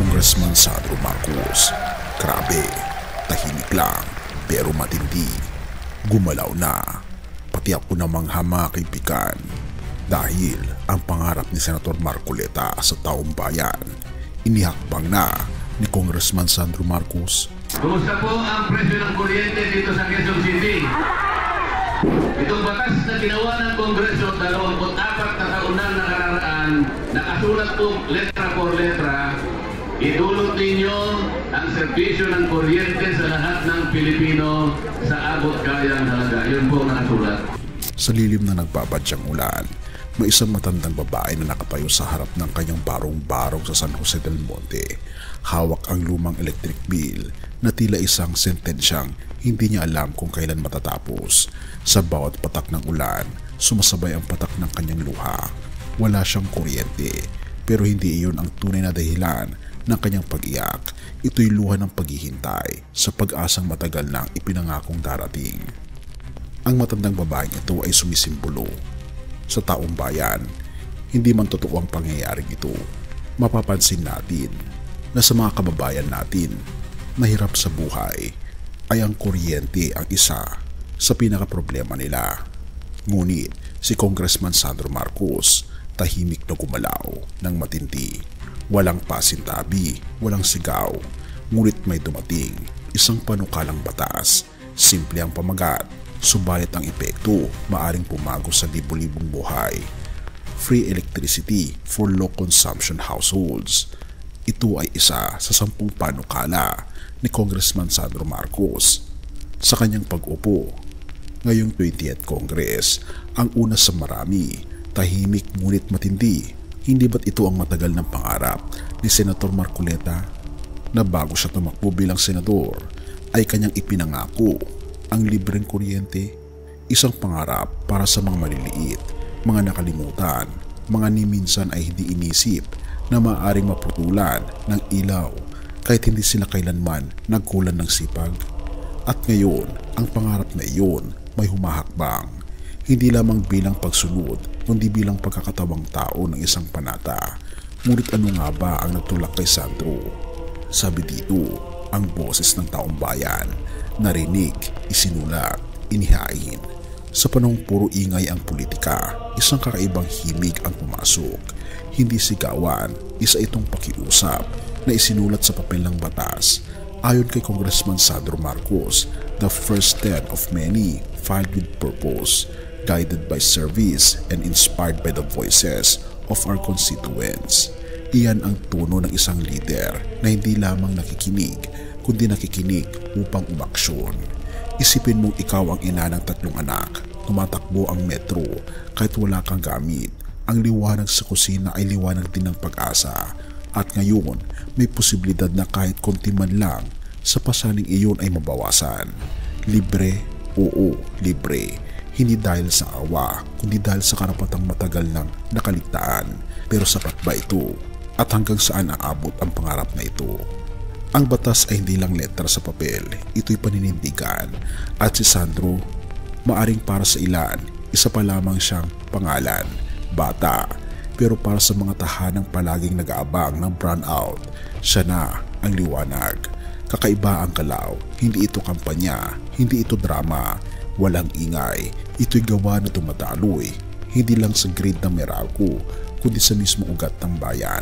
Congressman Sandro Marcos. Grabe, tahimik lang pero matindi. Gumalaw na, pati ako namang hama kaibigan. Dahil ang pangarap ni Senator Marcoleta sa taong bayan, inihakbang na ni Congressman Sandro Marcos. Kumusta po ang presyo ng kuryente dito sa Quezon City? Itong batas na ginawa ng Kongreso 24 na taon nang nakararaan, nakasulat po letra por letra, idulot ninyo ang serbisyo ng kuryente sa lahat ng Pilipino sa abot kayang halaga. Yun po nakasulat. Sa lilim na nagbabadyang ulan, may isang matandang babae na nakatayo sa harap ng kanyang barong-barong sa San Jose del Monte. Hawak ang lumang electric bill na tila isang sentensyang hindi niya alam kung kailan matatapos. Sa bawat patak ng ulan, sumasabay ang patak ng kanyang luha. Wala siyang kuryente, pero hindi iyon ang tunay na dahilan ng kanyang pag-iyak. Ito'y luha ng paghihintay sa pag-asang matagal nang ipinangakong darating. Ang matandang babaeng ito ay sumisimbolo sa taong bayan. Hindi man totoo ang pangyayaring ito, mapapansin natin na sa mga kababayan natin na hirap sa buhay ay ang kuryente ang isa sa pinaka-problema nila. Ngunit si Congressman Sandro Marcos tahimik na gumalaw ng matindi. Walang pasintabi, walang sigaw, ngunit may dumating isang panukalang batas. Simple ang pamagat, subalit ang epekto maaring pumago sa libu-libong buhay. Free electricity for low consumption households. Ito ay isa sa 10 panukala ni Congressman Sandro Marcos sa kanyang pag-upo ngayong 20th Congress. Ang una sa marami, tahimik ngunit matindi. Hindi ba't ito ang matagal ng pangarap ni Senator Marcoleta na bago siya tumakbo bilang senador ay kanyang ipinangako ang libreng kuryente? Isang pangarap para sa mga maliliit, mga nakalimutan, mga ni minsan ay hindi inisip na maaaring maputulan ng ilaw kahit hindi sila kailanman nagkulan ng sipag. At ngayon, ang pangarap na iyon may humahakbang, hindi lamang bilang pagsunod kundi bilang pagkakatawang tao ng isang panata. Ngunit ano nga ba ang nagtulak kay Sandro? Sabi dito, ang boses ng taong bayan, narinig, isinulat, inihain. Sa panahong puro ingay ang politika, isang kakaibang himig ang pumasok. Hindi sigawan, isa itong pakiusap na isinulat sa papel ng batas. Ayon kay Congressman Sandro Marcos, the first 10 of many filed with purpose, guided by service and inspired by the voices of our constituents. Iyan ang tono ng isang leader na hindi lamang nakikinig, kundi nakikinig upang umaksyon. Isipin mong ikaw ang ina ng 3 anak, tumatakbo ang metro kahit wala kang gamit. Ang liwanag sa kusina ay liwanag din ng pag-asa. At ngayon, may posibilidad na kahit konti man lang sa pasaning iyon ay mabawasan. Libre? Oo, libre. Hindi dahil sa awa, kundi dahil sa karapatang matagal ng nakaligtaan. Pero sapat ba ito? At hanggang saan aabot ang pangarap na ito? Ang batas ay hindi lang letra sa papel, ito'y paninindigan. At si Sandro, maaring para sa ilan, isa pa lamang siyang pangalan, bata. Pero para sa mga tahanang palaging nag-aabang ng brownout, siya na ang liwanag. Kakaiba ang galaw, hindi ito kampanya, hindi ito drama, walang ingay. Ito'y gawa na tumataloy, hindi lang sa grid ng Meralco, kundi sa mismo ugat ng bayan.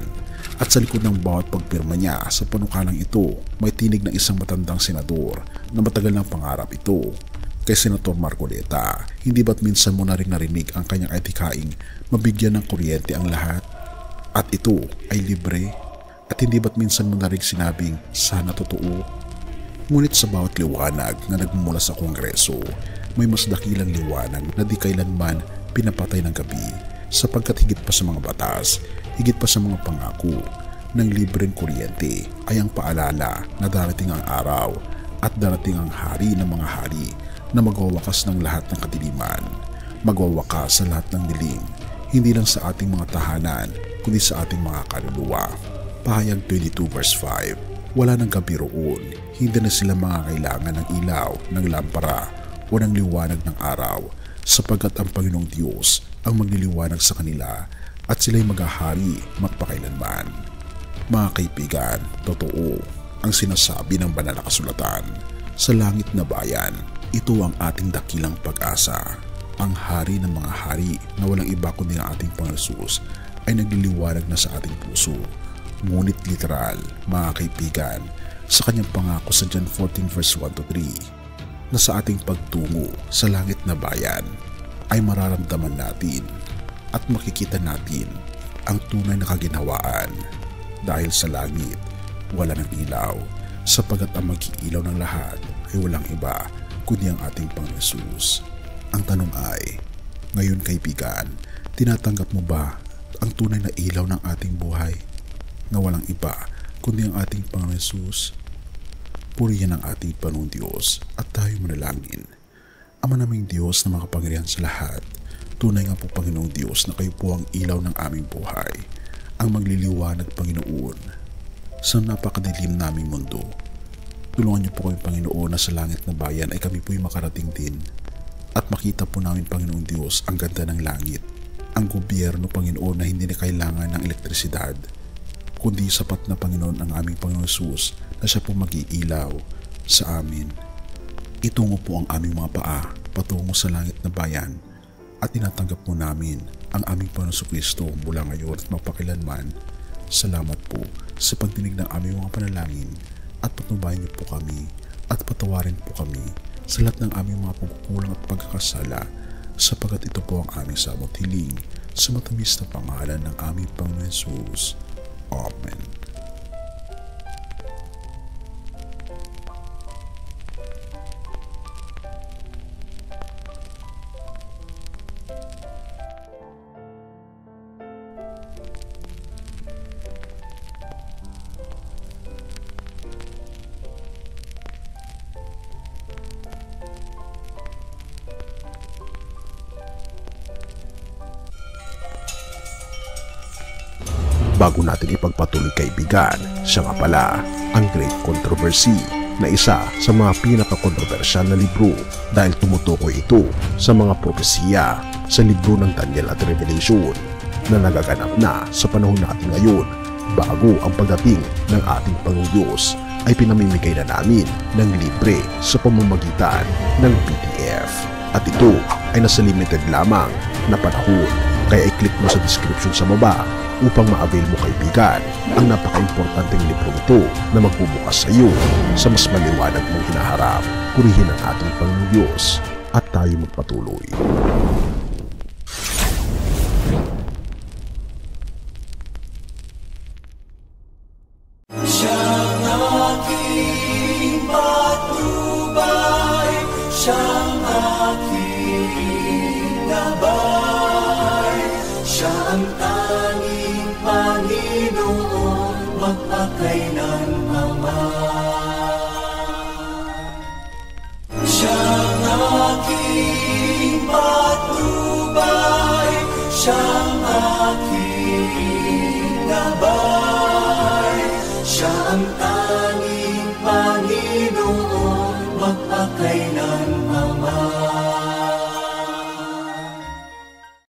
At sa likod ng bawat pagpirma niya sa panukalang ito, may tinig ng isang matandang senador na matagal ng pangarap ito. Kay Senator Marcoleta, hindi ba't minsan mo na rin narinig ang kanyang adhikaing mabigyan ng kuryente ang lahat? At ito ay libre? At hindi ba't minsan mo na rin sinabing sana totoo? Ngunit sa bawat liwanag na nagmumula sa Kongreso, may mas dakilang liwanag na di kailanman pinapatay ng gabi, sapagkat higit pa sa mga batas, higit pa sa mga pangako ng libreng kuryente ay ang paalala na darating ang araw at darating ang hari ng mga hari na magwawakas ng lahat ng kadiliman, magwawakas sa lahat ng dilim, hindi lang sa ating mga tahanan, kundi sa ating mga kaluluwa. Pahayag 22 verse 5, wala nang gabi roon, hindi na sila mangangailangan ng ilaw, ng lampara, o ng liwanag ng araw, sapagkat ang Panginoong Diyos ang magliliwanag sa kanila at sila'y maghahari magpakailanman. Mga kaibigan, totoo ang sinasabi ng banal na kasulatan. Sa langit na bayan, ito ang ating dakilang pag-asa. Ang hari ng mga hari na walang iba kundi ang ating Panginoon Hesus ay nagliliwanag na sa ating puso. Ngunit literal, mga kaibigan, sa kanyang pangako sa John 14 verse 1-3 na sa ating pagtungo sa langit na bayan ay mararamdaman natin at makikita natin ang tunay na kaginhawaan. Dahil sa langit, wala ng ilaw, sapagkat ang mag-iilaw ng lahat ay walang iba kundi ang ating Panginoon Hesus. Ang tanong ay, ngayon kaibigan, tinatanggap mo ba ang tunay na ilaw ng ating buhay na walang iba kundi ang ating Panginoon Hesus? Purihin ang ating Panginoong Diyos at tayo manalangin. Ama naming Diyos na makapangyarihan sa lahat, tunay nga po Panginoong Diyos na kayo po ang ilaw ng aming buhay, ang magliliwanag Panginoon sa napakadilim naming mundo. Tulungan niyo po kami Panginoon na sa langit na bayan ay kami po'y makarating din at makita po namin Panginoong Diyos ang ganda ng langit, ang gobyerno Panginoon na hindi na kailangan ng elektrisidad, kundi sapat na Panginoon ang aming Panginoon Hesus na siya po mag-iilaw sa amin. Itungo po ang aming mga paa patungo sa langit na bayan at tinatanggap po namin ang aming Panginoon Kristo mula ngayon at magpakilanman. Salamat po sa pagdinig ng aming mga panalangin at patnubayan niyo po kami at patawarin po kami sa lahat ng aming mga pagkukulang at pagkakasala, sapagkat ito po ang aming samot hiling sa matamis na pangalan ng aming Panginoon Hesus. Amen. Bago natin ipagpatuloy kaibigan, siya nga pala ang Great Controversy na isa sa mga pinaka-kontrobersyal na libro dahil tumutukoy ito sa mga propesiya sa libro ng Daniel at Revelation na nagaganap na sa panahon natin ngayon bago ang pagdating ng ating Panginoong Diyos ay pinamimigay na namin ng libre sa pamamagitan ng PDF at ito ay nasa limited lamang na panahon, kaya i-click mo sa description sa baba upang ma-avail mo kaibigan ang napaka-importanteng libro ito na magbubukas sa iyo sa mas maliwanag mong hinaharap. Purihin ang ating Panginoong Diyos at tayo magpatuloy. Siyang aking patnubay, siyang aking gabay, siya ang tanging Panginoon magpakailanman. Siyang aking patnubay, siyang aking gabay, siya ang